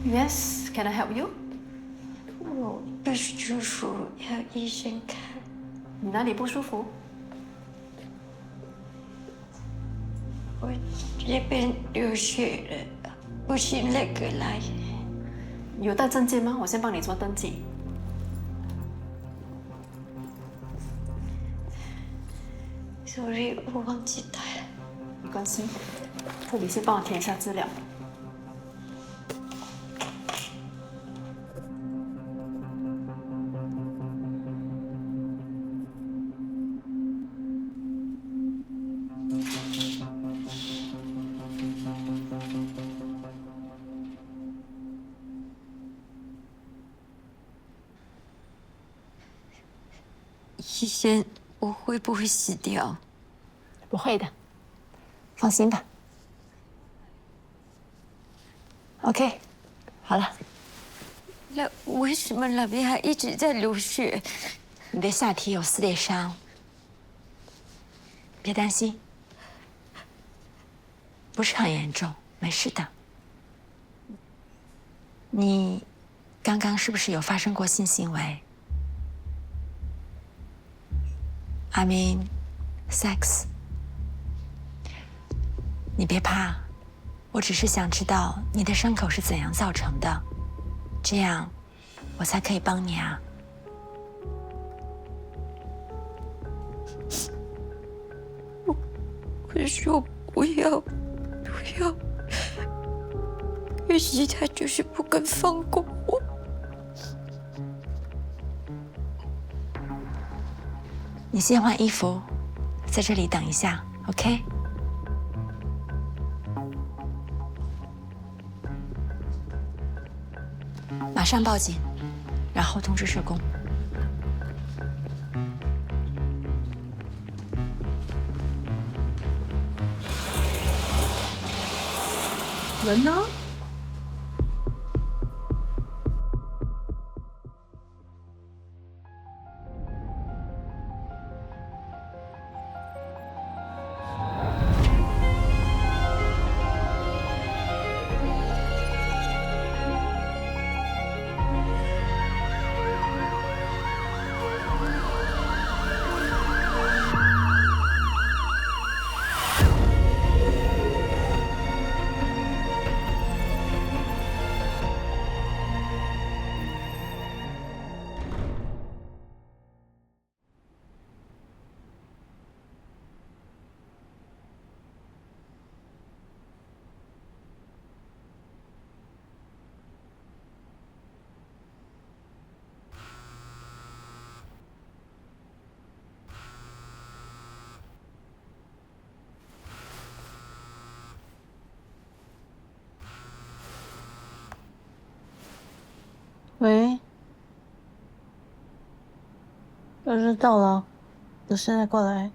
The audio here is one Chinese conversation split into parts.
Yes, can I help you? 我不舒服，要医生看。你哪里不舒服？我这边流血了，不是那个来。有带证件吗？我先帮你做登记。Sorry，我忘记带了。没关系，护理师帮我填一下资料。医生，我会不会死掉？不会的，放心吧。OK， 好了。那为什么那边还一直在流血？你的下体有撕裂伤，别担心，不是很严重，没事的。你刚刚是不是有发生过性行为？I mean, sex。你别怕，我只是想知道你的伤口是怎样造成的，这样我才可以帮你啊。我说不要，不要，可是他就是不肯放过我。你先换衣服，在这里等一下 ，OK？ 马上报警，然后通知社工。人呢？喂，要是到了，我现在过来。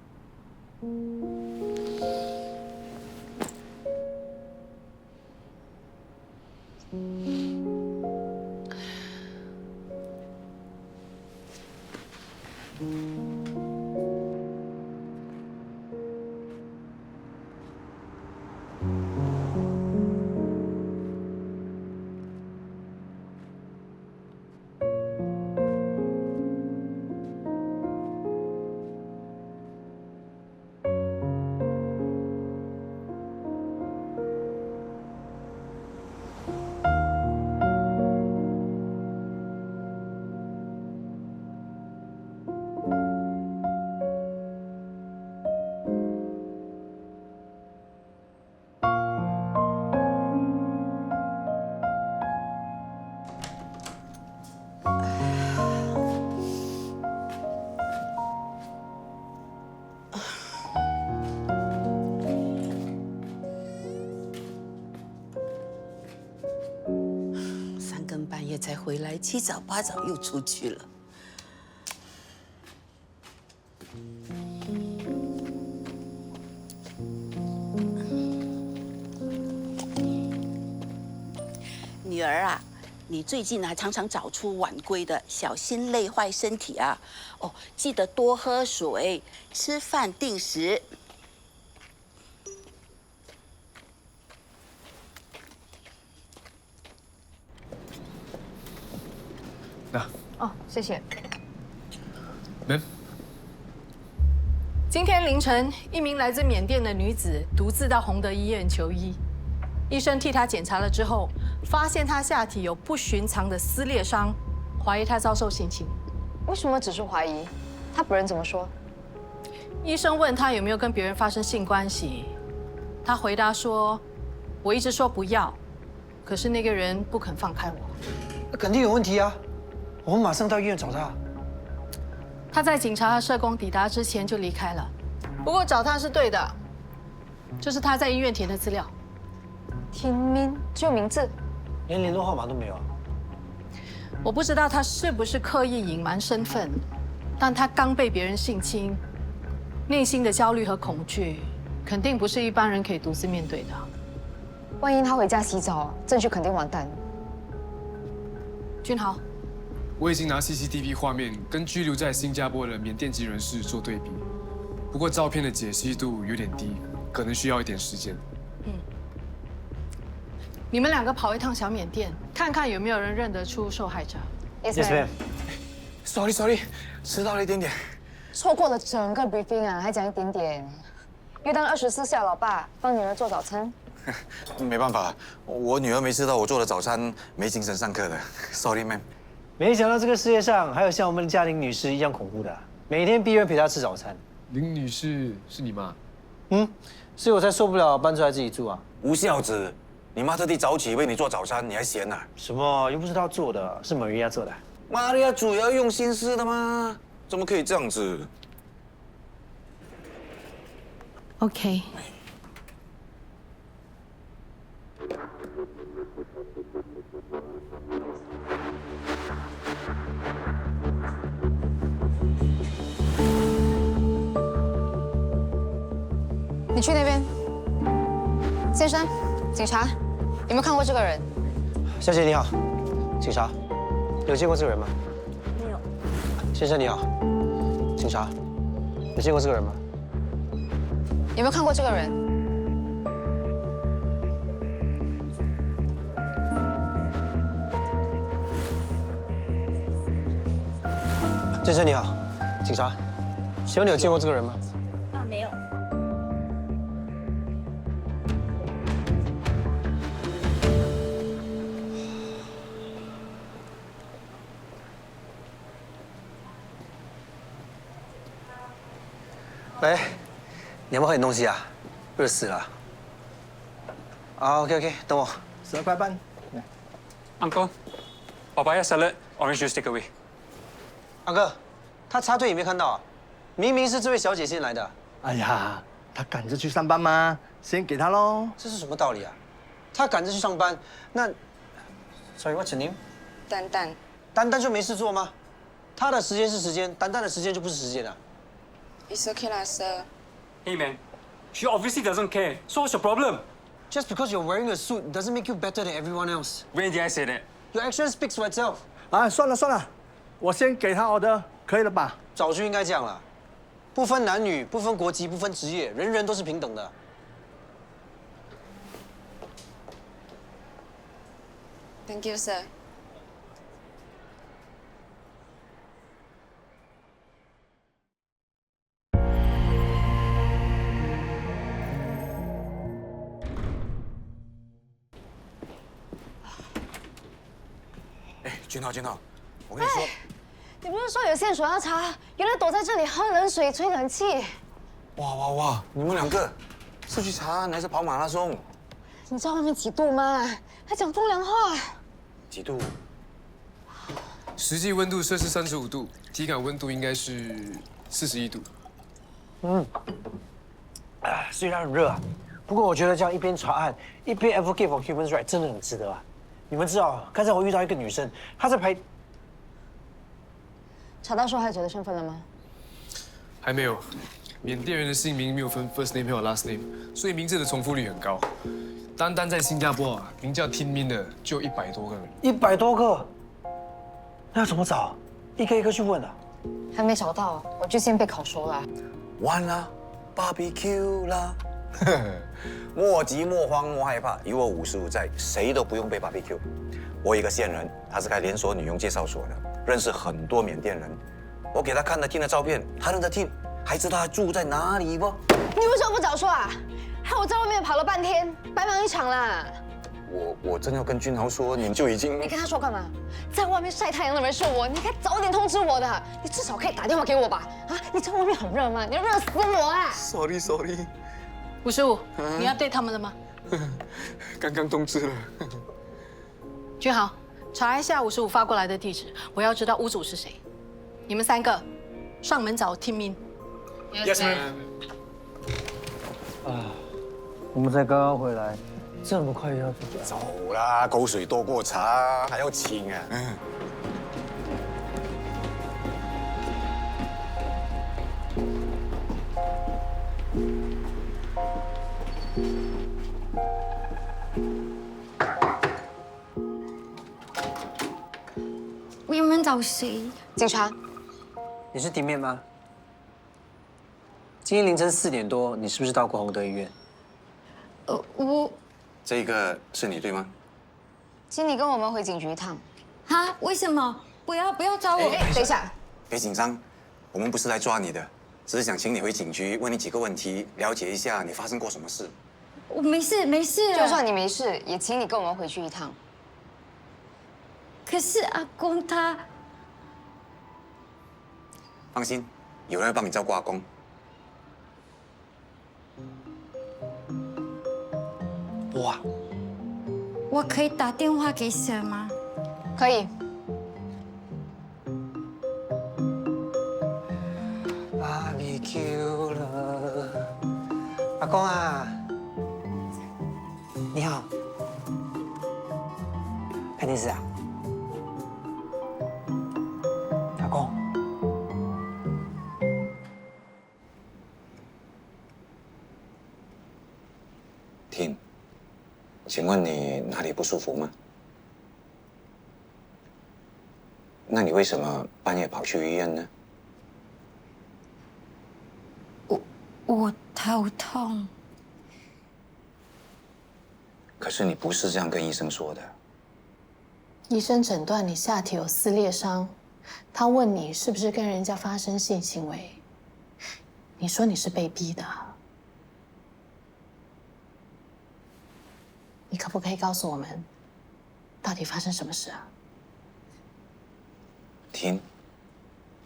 3更半夜才回来，七早八早又出去了。女儿啊，你最近啊常常早出晚归的，小心累坏身体啊。哦，记得多喝水，吃饭定时。那哦，谢谢。能。今天凌晨，一名来自缅甸的女子独自到洪德医院求医，医生替她检查了之后，发现她下体有不寻常的撕裂伤，怀疑她遭受性侵。为什么只是怀疑？他本人怎么说？医生问她有没有跟别人发生性关系，她回答说：“我一直说不要，可是那个人不肯放开我。”那肯定有问题啊！我们马上到医院找他。他在警察和社工抵达之前就离开了，不过找他是对的，这是他在医院填的资料。听名只有名字，连联络号码都没有啊！我不知道他是不是刻意隐瞒身份，但他刚被别人性侵，内心的焦虑和恐惧，肯定不是一般人可以独自面对的。万一他回家洗澡，证据肯定完蛋。君豪，我已经拿 CCTV 画面跟拘留在新加坡的缅甸籍人士做对比，不过照片的解析度有点低，可能需要一点时间。你们两个跑一趟小缅甸，看看有没有人认得出受害者。 Yes ma'am。Sorry， 迟到了一点点。错过了整个 briefing 啊，还讲一点点。又当24孝老爸，帮女儿做早餐。没办法，我女儿没吃到我做的早餐，没精神上课的。Sorry, ma'am。没想到这个世界上还有像我们的嘉玲女士一样恐怖的，每天逼人陪她吃早餐。林女士是你妈？所以我才受不了搬出来自己住啊。无孝子，你妈特地早起为你做早餐，你还嫌呐？什么？又不是她做的，是Maria做的。Maria煮也要用心思的吗？怎么可以这样子？ OK。你去那边。先生，警察，有没有看过这个人？小姐你好，警察，有见过这个人吗？没有。先生你好，警察，有见过这个人吗？有没有看过这个人？先生你好，警察，请问你有见过这个人吗？啊，没有。喂，你要不要喝点东西啊？热死了。啊 ，OK， 等我。12块半。Uncle, papaya salad, orange juice takeaway. 阿哥，他插队你没看到啊？明明是这位小姐先来的。哎呀，他赶着去上班吗？先给他喽。这是什么道理啊？他赶着去上班，那 ，Sorry，what's your name？ 丹丹。丹丹就没事做吗？他的时间是时间，丹丹的时间就不是时间啊。It's okay 啦，Sir。 Hey man, she obviously doesn't care. So what's your problem? Just because you're wearing a suit doesn't make you better than everyone else. When did I say that? Your action speaks for itself. 啊，算了，我先给他 order，可以了吧？早就应该这样了，不分男女，不分国籍，不分职业，人人都是平等的。Thank you, Sir。哎，君浩，我跟你说，你不是说有线索要查？原来躲在这里喝冷水、吹冷气。哇，你们两个是去查案还是跑马拉松？你知道外面几度吗？还讲风凉话。几度？实际温度摄氏35度，体感温度应该是41度。虽然很热啊，不过我觉得这样一边查案一边 advocate for human rights 真的很值得啊。你们知道，刚才我遇到一个女生，她在排。查到受害者的身份了吗？还没有，缅甸人的姓名没有分 first name 和 last name， 所以名字的重复率很高。单单在新加坡啊，名叫 Tin Min 的就100多个人。100多个，那要怎么找？一个一个去问啊。还没找到，我就先被烤熟了。完了 ，barbecue 啦！莫急莫慌莫害怕，有我55在，谁都不用被 barbecue。我有一个线人，他是开连锁女佣介绍所的，认识很多缅甸人。我给他看了 Tin 的照片，他认得 Tin， 还知道他住在哪里不？你为什么不早说啊？害我在外面跑了半天，白忙一场啦！我正要跟俊豪说，你就已经……你跟他说干嘛？在外面晒太阳的人是我，你应该早点通知我的。你至少可以打电话给我吧？啊，你在外面很热吗？你热死我啊 ！Sorry。 55，你要对他们了吗？刚刚通知了。君豪，查一下55发过来的地址，我要知道屋主是谁。你们3个上门找 Tin Min。Yes ma'am。啊，我们才刚刚回来，这么快就要走了？走啦，口水多过茶，还要亲啊！我有没有找谁？警察，你是丁面吗？今天凌晨4点多，你是不是到过洪德医院？我这个是你对吗？请你跟我们回警局一趟。哈？为什么？不要找我！等一下，别紧张，我们不是来抓你的，只是想请你回警局，问你几个问题，了解一下你发生过什么事。我没事。就算你没事，也请你跟我们回去一趟。可是阿公他……放心，有人会帮你照顾阿公。哇，我可以打电话给谁吗？可以。BBQ 了，阿公啊，你好，看电视啊？阿公，Tin，请问你哪里不舒服吗？那你为什么半夜跑去医院呢？我头痛。可是你不是这样跟医生说的。医生诊断你下体有撕裂伤，他问你是不是跟人家发生性行为，你说你是被逼的。你可不可以告诉我们，到底发生什么事啊？Tin，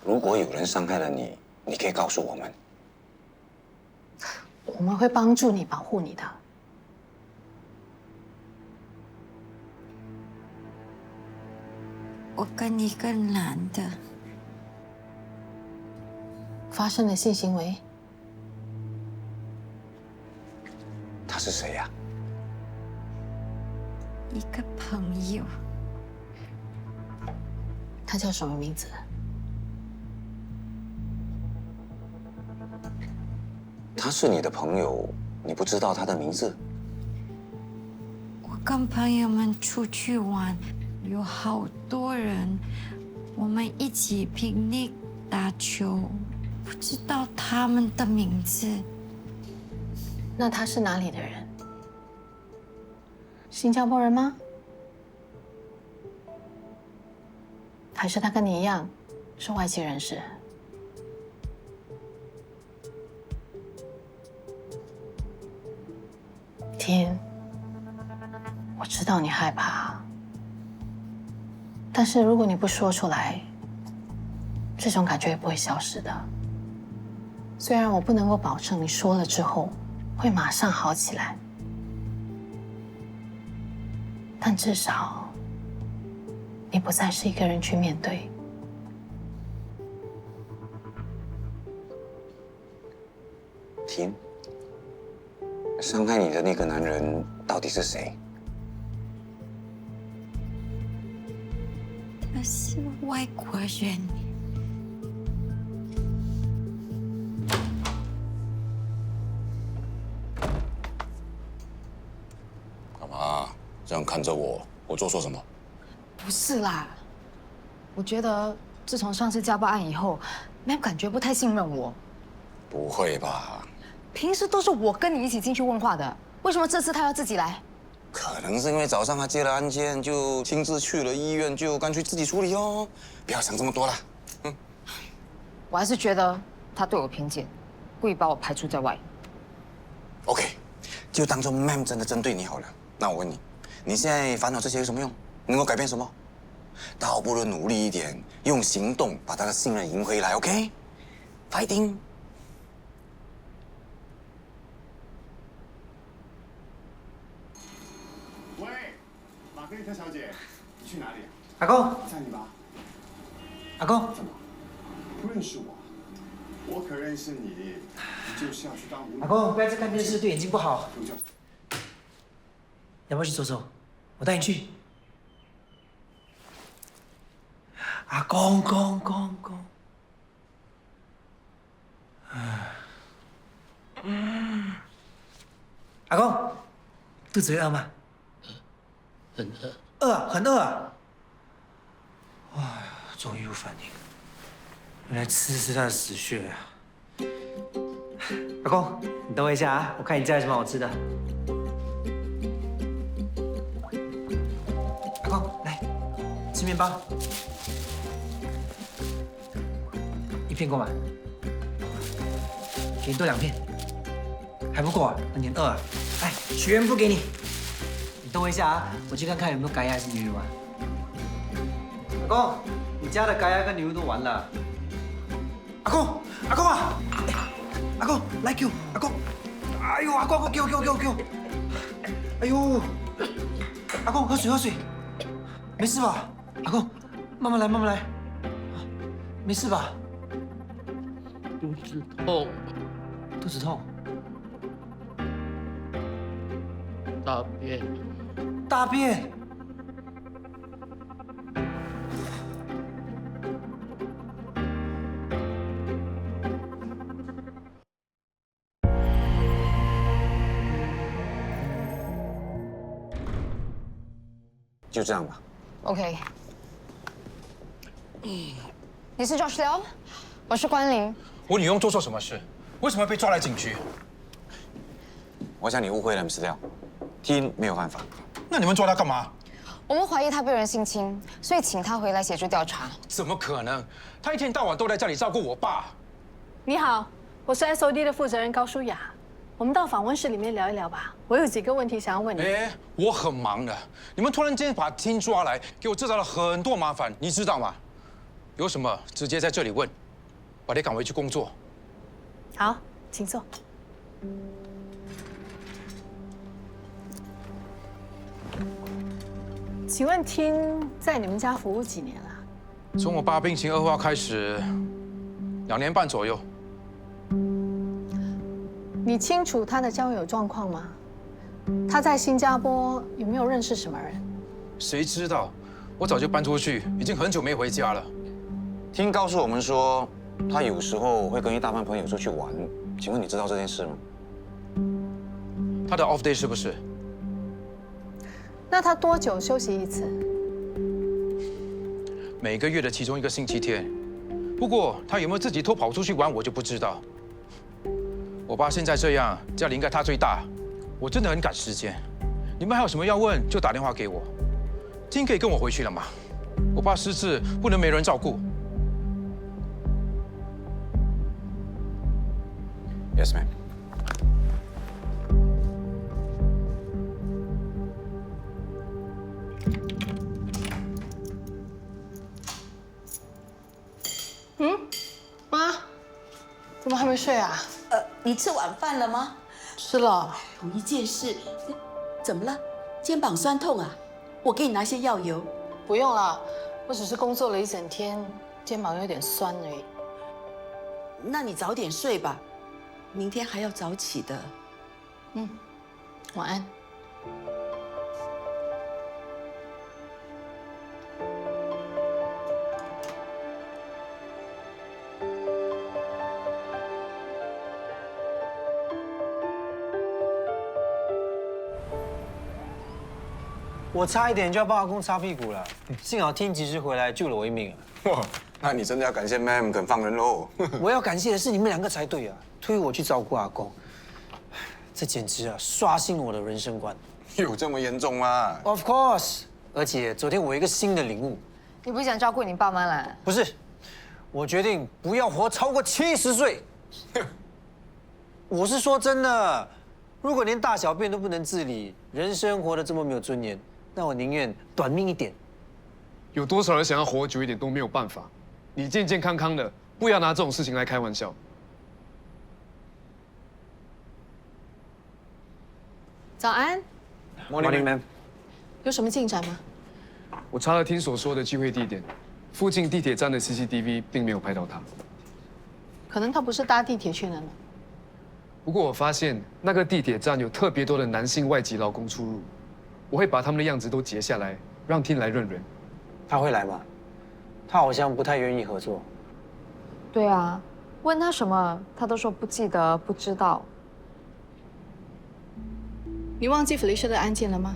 如果有人伤害了你，你可以告诉我们。我们会帮助你、保护你的。我跟一个男的发生了性行为。他是谁呀？一个朋友。他叫什么名字？他是你的朋友，你不知道他的名字？我跟朋友们出去玩，有好多人，我们一起拼命打球，不知道他们的名字。那他是哪里的人？新加坡人吗？还是他跟你一样是外籍人士？天，我知道你害怕，但是如果你不说出来，这种感觉也不会消失的。虽然我不能够保证你说了之后会马上好起来，但至少你不再是一个人去面对。Tin，伤害你的那个男人到底是谁？他是外国人。干嘛这样看着我？我做错什么？不是啦，我觉得自从上次家暴案以后，Ma'am感觉不太信任我。不会吧？平时都是我跟你一起进去问话的，为什么这次他要自己来？可能是因为早上他接了案件，就亲自去了医院，就干脆自己处理哦。不要想这么多了。我还是觉得他对我偏见，故意把我排除在外。OK， 就当做 Ma'am 真的针对你好了。那我问你，你现在烦恼这些有什么用？能够改变什么？倒不如努力一点，用行动把他的信任赢回来。OK，fighting。喂，玛格丽特小姐，你去哪里？阿公，在你吧。阿公，怎么？不认识我？我可认识你，你就是要去当舞女。阿公，不要再看电视，对眼睛不好。要不要去走走？我带你去。阿公，公。阿公，肚子饿吗？很饿，很饿啊！哎呀，终于有反应，原来吃的是他的死穴啊！阿公，你等我一下啊，我看你家有什么好吃的。阿公，来吃面包，一片够吗？给你多2片，还不够啊？那你很饿啊？来，许愿不给你。你等我一下啊，我去看看有没有改牙还是牛肉啊。阿公，你家的改牙跟牛肉都完了。阿公啊！阿公，来给我，阿公！哎呦，阿公，给我！哎呦，阿公喝水，没事吧？阿公，慢慢来，没事吧？肚子痛，大便。就这样吧。OK。你是 Josh Liao， 我是关凌。我女佣做错什么事？为什么被抓来警局？我想你误会了，Mr. Liao， Tin 没有犯法。那你们抓他干嘛？我们怀疑他被人性侵，所以请他回来协助调查。怎么可能？他一天到晚都在家里照顾我爸。你好，我是 SOD 的负责人高舒雅，我们到访问室里面聊一聊吧。我有几个问题想要问你。我很忙的，你们突然间把Tin抓来，给我制造了很多麻烦，你知道吗？有什么直接在这里问，把你赶回去工作。好，请坐。请问Tin在你们家服务几年了？从我爸病情恶化开始，2年半左右。你清楚他的交友状况吗？他在新加坡有没有认识什么人？谁知道？我早就搬出去，已经很久没回家了。Tin告诉我们说，他有时候会跟一大班朋友出去玩。请问你知道这件事吗？他的 off day 是不是？那他多久休息一次？每个月的其中1个星期天。不过他有没有自己偷跑出去玩，我就不知道。我爸现在这样，家里应该他最大，我真的很赶时间。你们还有什么要问，就打电话给我。Tin可以跟我回去了吗？我爸失智，不能没人照顾。Yes, ma'am. 妈，怎么还没睡啊？你吃晚饭了吗？吃了。有一件事，怎么了？肩膀酸痛啊？我给你拿些药油。不用了，我只是工作了一整天，肩膀有点酸而已。那你早点睡吧，明天还要早起的。晚安。我差一点就要帮阿公擦屁股了，幸好Tin及时回来救了我一命啊！哇，那你真的要感谢 Ma'am 肯放人喽。我要感谢的是你们2个才对啊，推我去照顾阿公，这简直啊刷新我的人生观。有这么严重吗？ Of course。而且昨天我有一个新的领悟，你不是想照顾你爸妈啦？不是，我决定不要活超过70岁。我是说真的，如果连大小便都不能自理，人生活得这么没有尊严，那我宁愿短命一点。有多少人想要活久一点都没有办法？你健健康康的，不要拿这种事情来开玩笑。早安， Morning, ma'am。有什么进展吗？我查了听所说的聚会地点，附近地铁站的 CCTV 并没有拍到他。可能他不是搭地铁去的呢。不过我发现那个地铁站有特别多的男性外籍劳工出入，我会把他们的样子都截下来，让听来认人。他会来吗？他好像不太愿意合作。对啊，问他什么，他都说不记得、不知道。你忘记 Felicia 的案件了吗？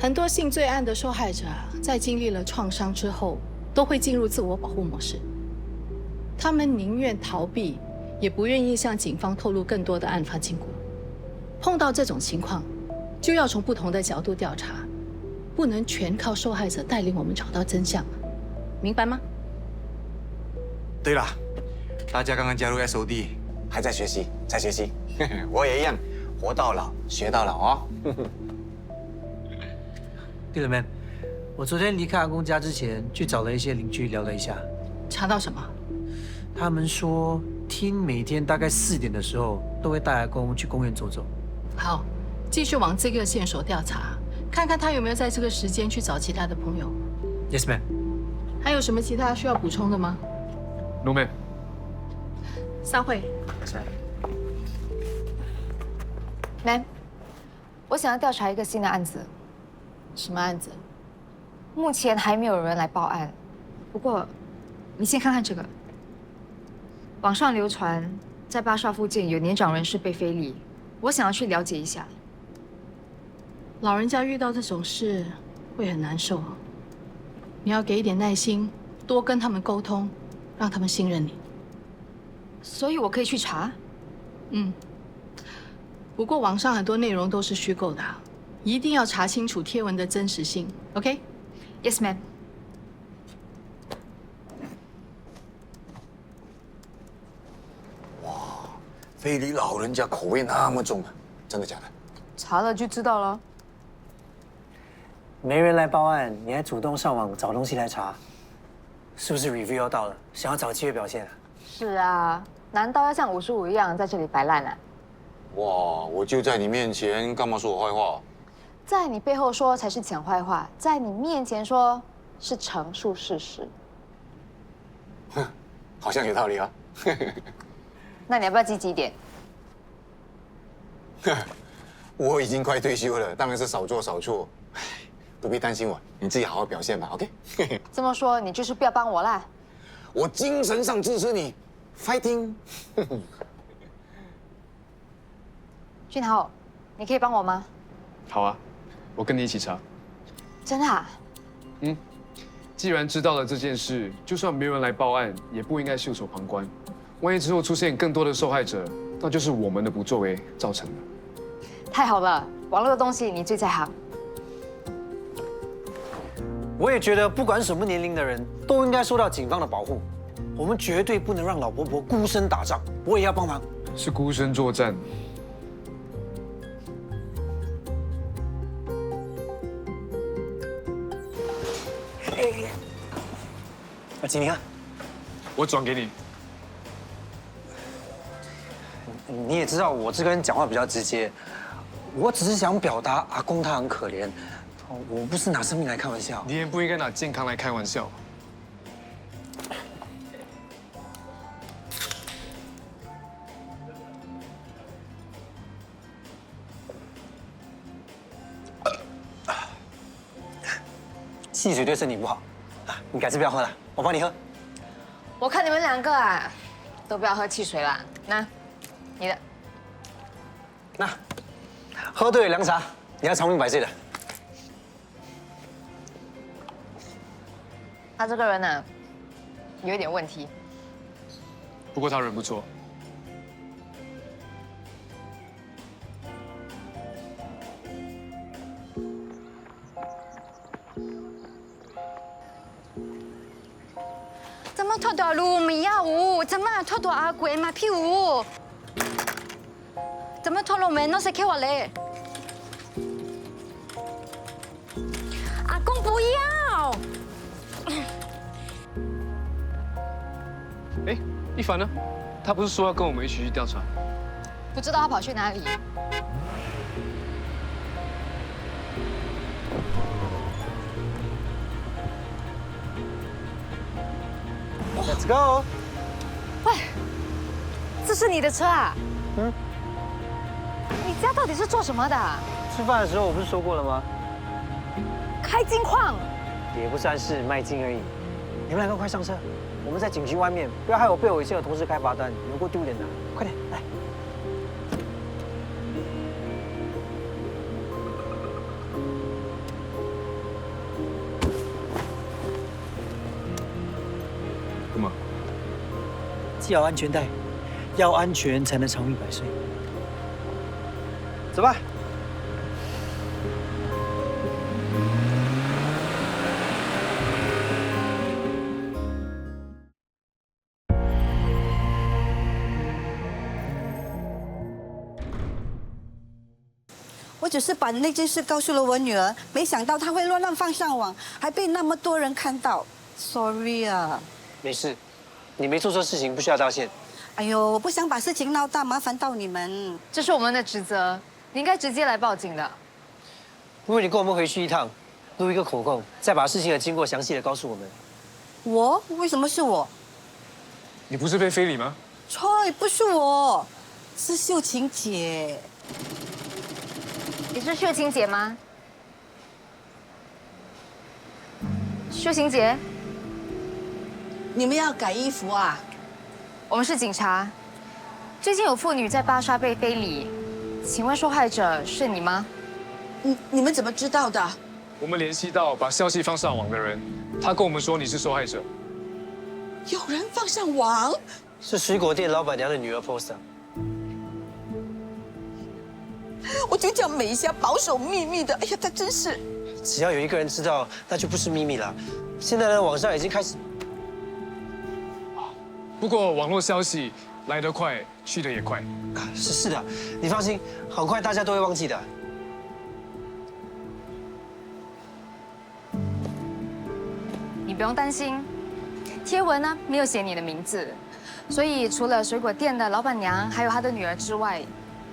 很多性罪案的受害者在经历了创伤之后，都会进入自我保护模式。他们宁愿逃避，也不愿意向警方透露更多的案发经过。碰到这种情况，就要从不同的角度调查，不能全靠受害者带领我们找到真相，明白吗？对了，大家刚刚加入 SOD， 还在学习，在学习。我也一样，活到老学到老哦。对了，man，我昨天离开阿公家之前，去找了一些邻居聊了一下。查到什么？他们说，听每天大概4点的时候，都会带阿公去公园走走。好，继续往这个线索调查，看看他有没有在这个时间去找其他的朋友。 Yes, ma'am。还有什么其他需要补充的吗 No, ma'am。散会。ma'am，我想要调查一个新的案子。什么案子？目前还没有人来报案，不过你先看看这个。网上流传在巴刹附近有年长人士被非礼，我想要去了解一下。老人家遇到这种事会很难受，你要给一点耐心，多跟他们沟通，让他们信任你。所以我可以去查？嗯。不过网上很多内容都是虚构的，一定要查清楚贴文的真实性。OK？Yes, ma'am。非礼老人家口味那么重啊，真的假的？查了就知道了。没人来报案，你还主动上网找东西来查，是不是 review 要到了，想要找机会表现啊？是啊，难道要像55一样在这里摆烂啊？哇，我就在你面前，干嘛说我坏话？在你背后说才是讲坏话，在你面前说是陈述事实。哼，好像有道理啊。那你要不要积极一点？我已经快退休了，当然是少做少错。不必担心我，你自己好好表现吧 ，OK？ 这么说，你就是不要帮我啦。我精神上支持你 ，fighting！ 俊豪，你可以帮我吗？好啊，我跟你一起查。真的啊？嗯，既然知道了这件事，就算没有人来报案，也不应该袖手旁观。万一之后出现更多的受害者，那就是我们的不作为造成的。太好了，网络的东西你最在行。我也觉得，不管什么年龄的人，都应该受到警方的保护。我们绝对不能让老婆婆孤身打仗，我也要帮忙。是孤身作战。锦明啊，我转给你。你也知道，我这个人讲话比较直接，我只是想表达阿公他很可怜，我不是拿生命来开玩笑。你也不应该拿健康来开玩笑。汽水对身体不好，你改次不要喝了，我帮你喝。我看你们2个啊，都不要喝汽水了。那，你的。那，喝对了凉茶，你要长命百岁的。他这个人呢，有一点问题。不过他人不错。怎么拖到路没有？怎么拖到阿贵嘛屁股？怎么拖路没？那是给我嘞？阿公不要！哎，一凡呢？他不是说要跟我们一起去调查？不知道他跑去哪里。 Let's go！ 喂，这是你的车啊？嗯。你家到底是做什么的？吃饭的时候我不是说过了吗？开金矿。也不算是卖金而已。你们两个快上车，我们在警局外面，不要害我被我以前的同事开罚单，有够丢脸的。快点来。干嘛？系好安全带，要安全才能长命百岁。走吧。我只是把那件事告诉了我女儿，没想到她会乱放上网，还被那么多人看到。Sorry 啊。没事，你没做错事情，不需要道歉。哎呦，我不想把事情闹大，麻烦到你们。这是我们的职责，你应该直接来报警的。不如你跟我们回去一趟，录一个口供，再把事情的经过详细的告诉我们。我？为什么是我？你不是被非礼吗？错，不是我，是秀琴姐。你是秀琴姐吗？秀琴姐，你们要改衣服啊？我们是警察。最近有妇女在巴沙被非礼，请问受害者是你吗？你们怎么知道的？我们联系到把消息放上网的人，他跟我们说你是受害者。有人放上网？是水果店老板娘的女儿 post 的。我就叫美霞保守秘密的。哎呀，她真是……只要有一个人知道，那就不是秘密了。现在呢，网上已经开始。不过网络消息来得快，去得也快。是的，你放心，很快大家都会忘记的。你不用担心，贴文呢没有写你的名字，所以除了水果店的老板娘还有她的女儿之外，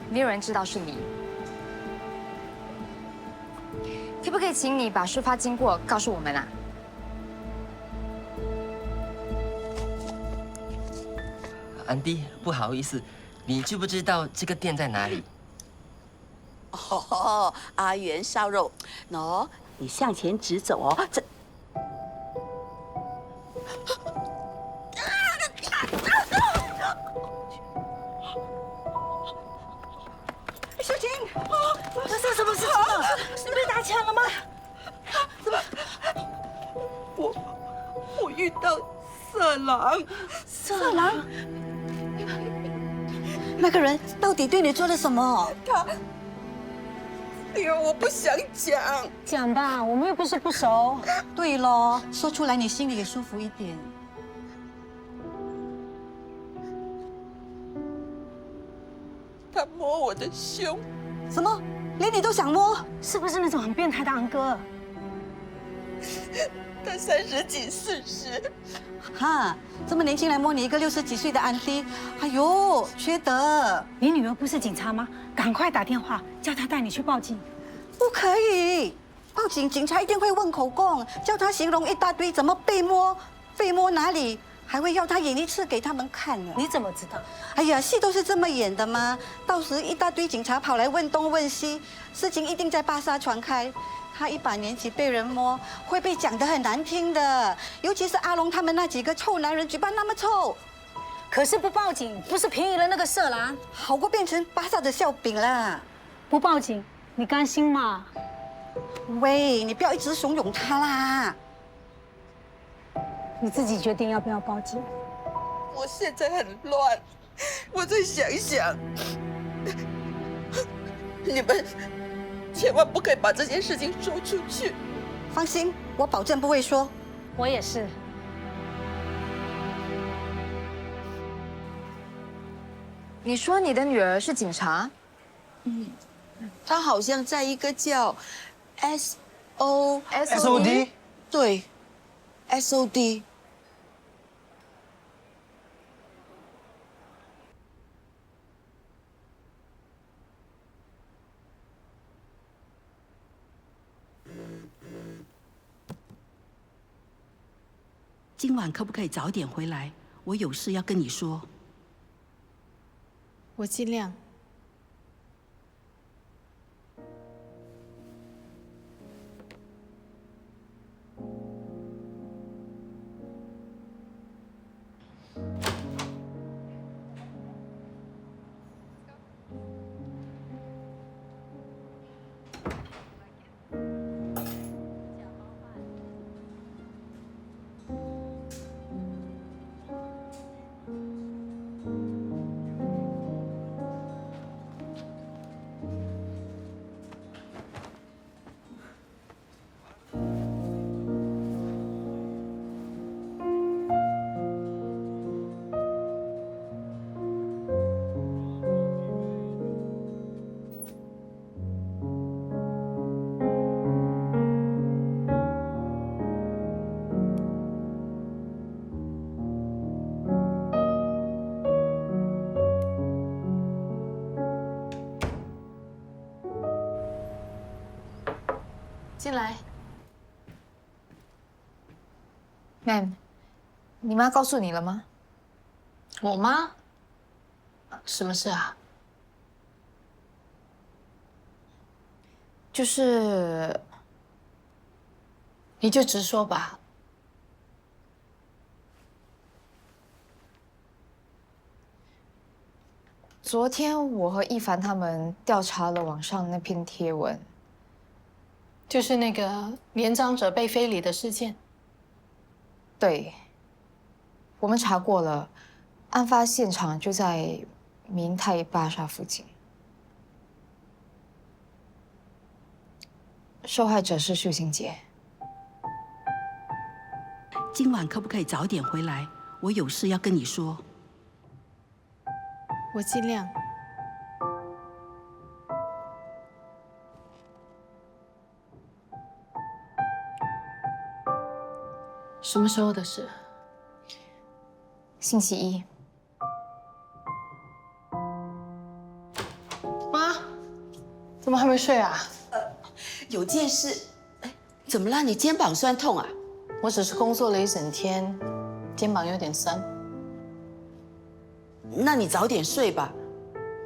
没有人知道是你。可不可以请你把事发经过告诉我们啊？安迪，不好意思，你知不知道这个店在哪里？哦，阿元烧肉。喏，你向前直走哦。这。秀琴，发生什么事情了？你被打枪了吗？怎么？我遇到色狼。色狼？那个人到底对你做了什么？哎呦，我不想讲。讲吧，我们又不是不熟。对咯，说出来你心里也舒服一点。他摸我的胸。什么？连你都想摸？是不是那种很变态的昂哥？他30几40。哈，这么年轻来摸你一个60几岁的安迪，哎呦，缺德！你女儿不是警察吗？赶快打电话叫她带你去报警。不可以，报警，警察一定会问口供，叫他形容一大堆怎么被摸，被摸哪里，还会要他演一次给他们看呢。你怎么知道？哎呀，戏都是这么演的吗？到时一大堆警察跑来问东问西，事情一定在巴沙传开。他一把年纪被人摸，会被讲得很难听的，尤其是阿龙他们那几个臭男人，嘴巴那么臭。可是不报警，不是便宜了那个色狼，好过变成巴萨的笑柄啦。不报警，你甘心吗？喂，你不要一直怂恿他啦。你自己决定要不要报警。我现在很乱，我再想想。你们千万不可以把这件事情说出去。放心，我保证不会说。我也是。你说你的女儿是警察？她好像在一个叫 SOD 对 SOD。今晚可不可以早点回来？我有事要跟你说。我尽量。进来。Ma'am， 你妈告诉你了吗？我妈？什么事啊？就是，你就直说吧。昨天我和一凡他们调查了网上那篇贴文。就是那个年长者被非礼的事件。对，我们查过了，案发现场就在明泰巴刹附近。受害者是秀清姐。今晚可不可以早点回来？我有事要跟你说。我尽量。什么时候的事？星期一。妈，怎么还没睡啊？有件事。哎，怎么了？你肩膀酸痛啊？我只是工作了一整天，肩膀有点酸。那你早点睡吧，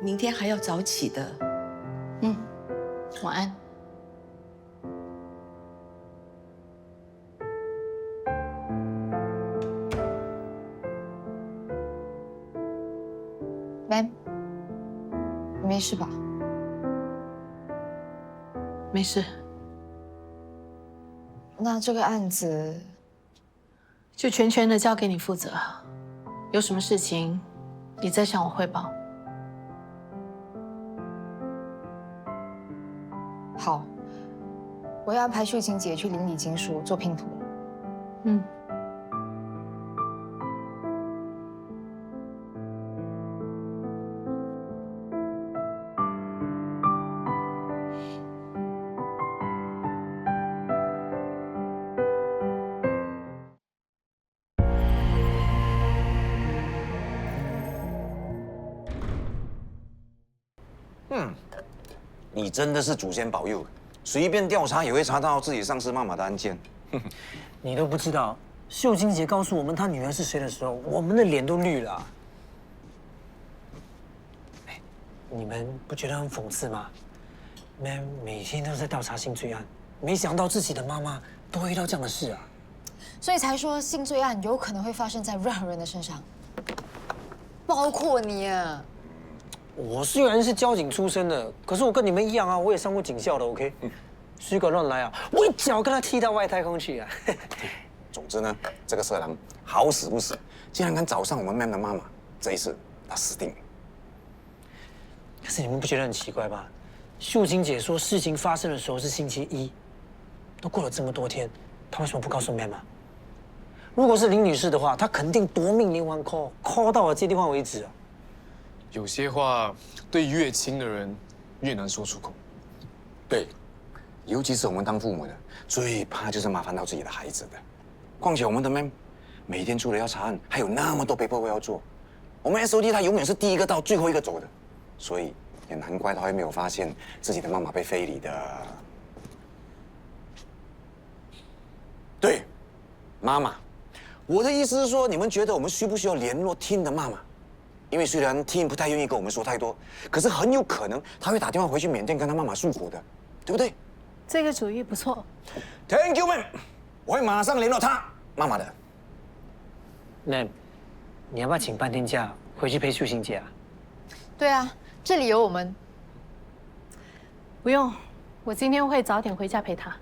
明天还要早起的。晚安。Ma'am， 你没事吧？没事。那这个案子就全权的交给你负责，有什么事情你再向我汇报。好，我要安排秀清姐去邻里警署做拼图。你真的是祖先保佑，随便调查也会查到自己上司妈妈的案件。你都不知道，秀清姐告诉我们她女儿是谁的时候，我们的脸都绿了。哎，你们不觉得很讽刺吗？Man每天都在调查性罪案，没想到自己的妈妈都会遇到这样的事啊。所以才说性罪案有可能会发生在任何人的身上，包括你啊。我虽然是交警出身的，可是我跟你们一样啊，我也上过警校的 ，OK？谁敢乱来啊，我一脚跟他踢到外太空去啊！总之呢，这个色狼好死不死，竟然敢找上我们 Ma'am 的妈妈，这一次他死定了。可是你们不觉得很奇怪吗？秀清姐说事情发生的时候是星期一，都过了这么多天，他为什么不告诉 Ma'am 啊？如果是林女士的话，她肯定夺命连环 call 到我接电话为止啊。有些话对越亲的人越难说出口。对，尤其是我们当父母的，最怕就是麻烦到自己的孩子的。况且我们的 Ma'am 每天除了要查案，还有那么多 paperwork 要做。我们 SOD 他永远是第一个到，最后一个走的，所以也难怪他会没有发现自己的妈妈被非礼的。对，妈妈，我的意思是说，你们觉得我们需不需要联络 Tin 的妈妈？因为虽然 Tin 不太愿意跟我们说太多，可是很有可能他会打电话回去缅甸跟他妈妈诉苦的，对不对？这个主意不错。Thank you, Ma'am， 我会马上联络他妈妈的。Ma'am， 你要不要请半天假回去陪素心姐啊？对啊，这里有我们。不用，我今天会早点回家陪他。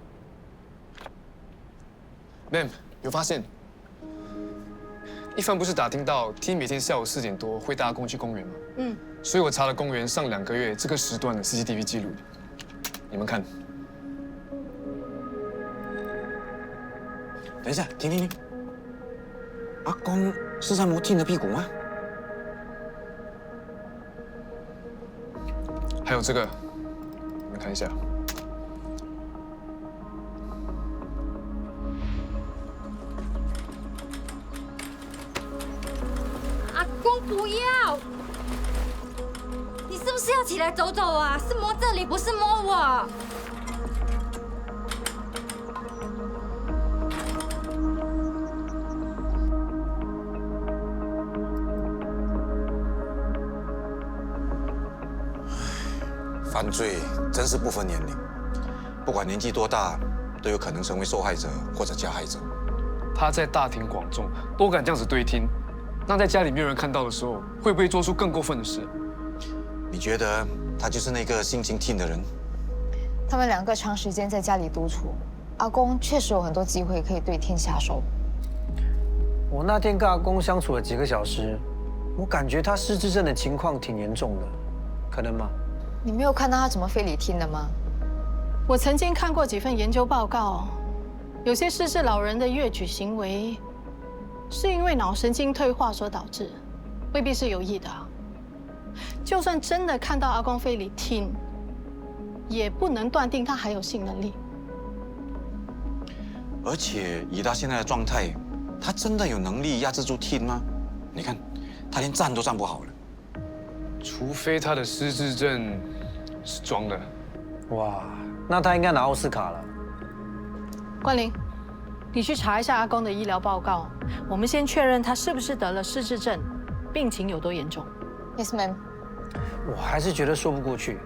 Ma'am， 有发现？一帆不是打听到 Tin 每天下午4点多会带阿公去公园吗？嗯，所以我查了公园上2个月这个时段的 CCTV 记录，你们看。等一下，停！阿公是在摸 Tin 的屁股吗？还有这个，你们看一下。阿公不要！你是不是要起来走走啊？是摸这里，不是摸我。犯罪真是不分年龄，不管年纪多大，都有可能成为受害者或者加害者。他在大庭广众都敢这样子对听，那在家里没有人看到的时候，会不会做出更过分的事？你觉得他就是那个性侵 Tin 的人？他们2个长时间在家里独处，阿公确实有很多机会可以对天下手。我那天跟阿公相处了几个小时，我感觉他失智症的情况挺严重的，可能吗？你没有看到他怎么非礼听的吗？我曾经看过几份研究报告，有些失智老人的越举行为是因为脑神经退化所导致，未必是有意的。就算真的看到阿公非礼Tin，也不能断定他还有性能力。而且以他现在的状态，他真的有能力压制住 Tin 吗？你看，他连站都站不好了。除非他的失智症是装的。哇，那他应该拿奥斯卡了。冠霖，你去查一下阿公的医疗报告，我们先确认他是不是得了失智症，病情有多严重。Yes, ma'am。我还是觉得说不过去。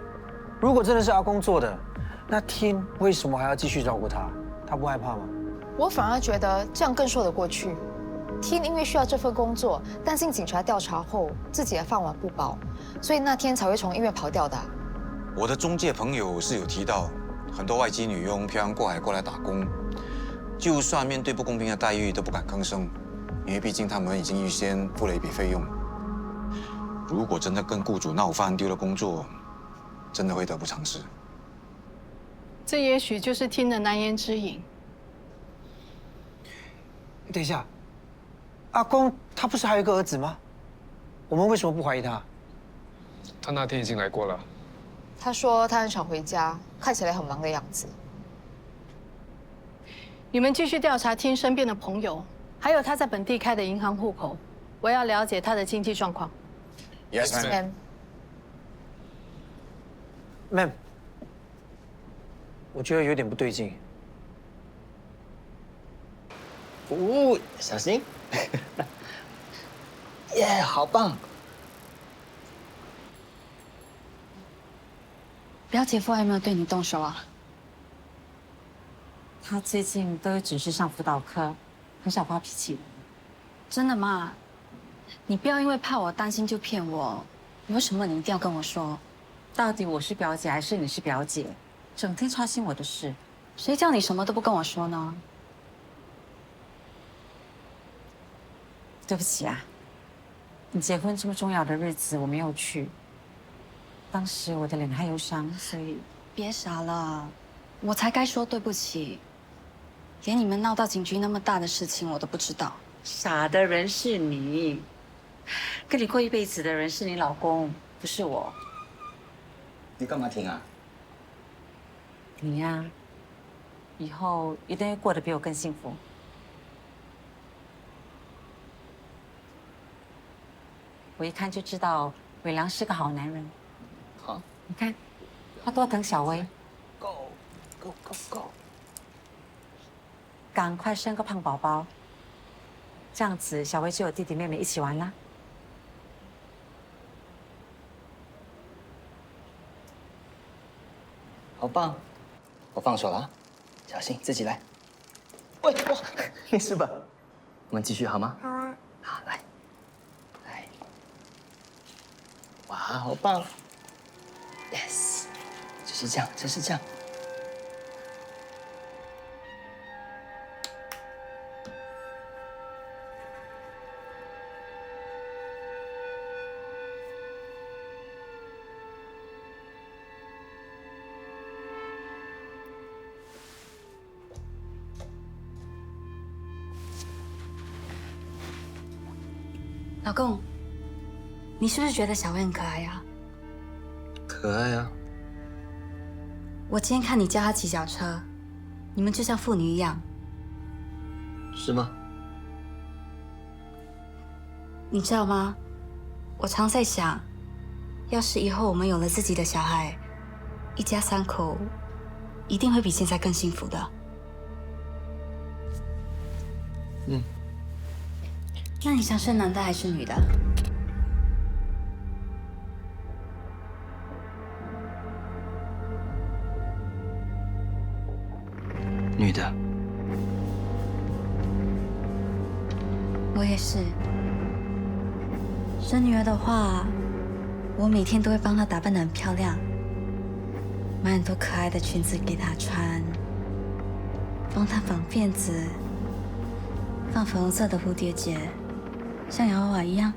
如果真的是阿公做的，那Tin为什么还要继续照顾他？他不害怕吗？我反而觉得这样更说得过去。Tin因为需要这份工作，担心警察调查后自己的饭碗不保，所以那天才会从医院跑掉的。我的中介朋友是有提到，很多外籍女佣漂洋过海过来打工，就算面对不公平的待遇都不敢吭声，因为毕竟他们已经预先付了一笔费用。如果真的跟雇主闹翻丢了工作，真的会得不偿失。这也许就是Tin的难言之隐。等一下，阿公他不是还有一个儿子吗？我们为什么不怀疑他？他那天已经来过了。他说他很少回家，看起来很忙的样子。你们继续调查Tin身边的朋友，还有他在本地开的银行户口，我要了解他的经济状况。Yes, ma'am. Ma'am， 我觉得有点不对劲。哦，小心！耶，好棒！表姐夫还有没有对你动手啊？他最近都只是上辅导课，很少发脾气。真的吗？你不要因为怕我担心就骗我。有什么你一定要跟我说。到底我是表姐还是你是表姐？整天操心我的事。谁叫你什么都不跟我说呢？对不起啊，你结婚这么重要的日子我没有去。当时我的脸还忧伤，所以别傻了，我才该说对不起。连你们闹到警局那么大的事情我都不知道。傻的人是你，跟你过一辈子的人是你老公，不是我。你干嘛停啊？你呀，以后一定会过得比我更幸福。我一看就知道伟良是个好男人。好，你看他多疼小薇。Go go go go！ 赶快生个胖宝宝，这样子小薇就有弟弟妹妹一起玩啦。好棒！我放手了啊，小心自己来。喂，哇，没事吧？我们继续好吗？好啊。好，来，来。哇，好棒 ！Yes， 就是这样，就是这样。老公，你是不是觉得小薇很可爱呀？可爱啊！我今天看你教她骑脚车，你们就像父女一样。是吗？你知道吗？我常在想，要是以后我们有了自己的小孩，一家三口一定会比现在更幸福的。嗯。那你想生男的还是女的？女的。我也是。生女儿的话，我每天都会帮她打扮得很漂亮，买很多可爱的裙子给她穿，帮她绑辫子，放粉红色的蝴蝶结。像洋娃娃一样。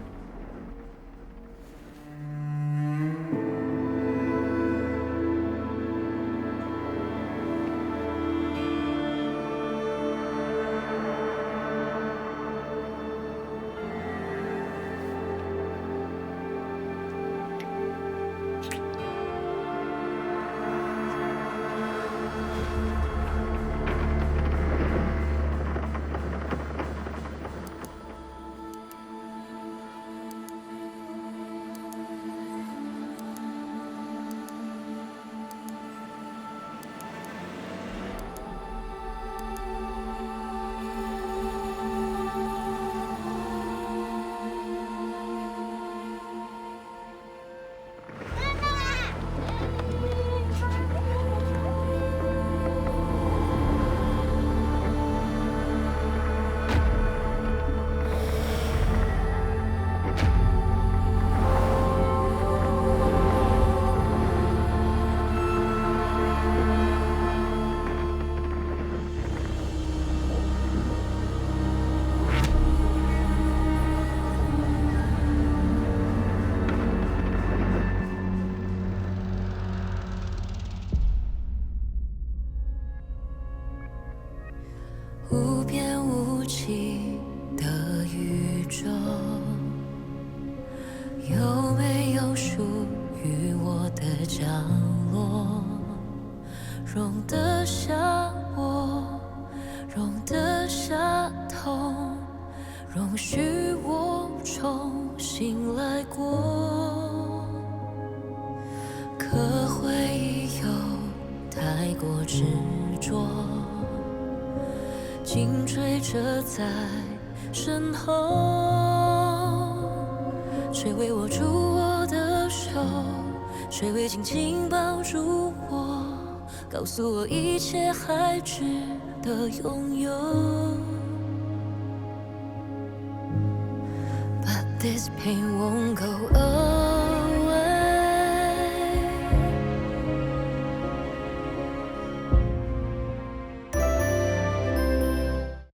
无边无际的宇宙，有没有属于我的角落？容得下我，容得下痛，容许我重新来过。可回忆有太过执着，紧追着在身后，谁为我住我的手？谁会紧紧抱住我？告诉我一切还值得拥有。But this pain won't go away.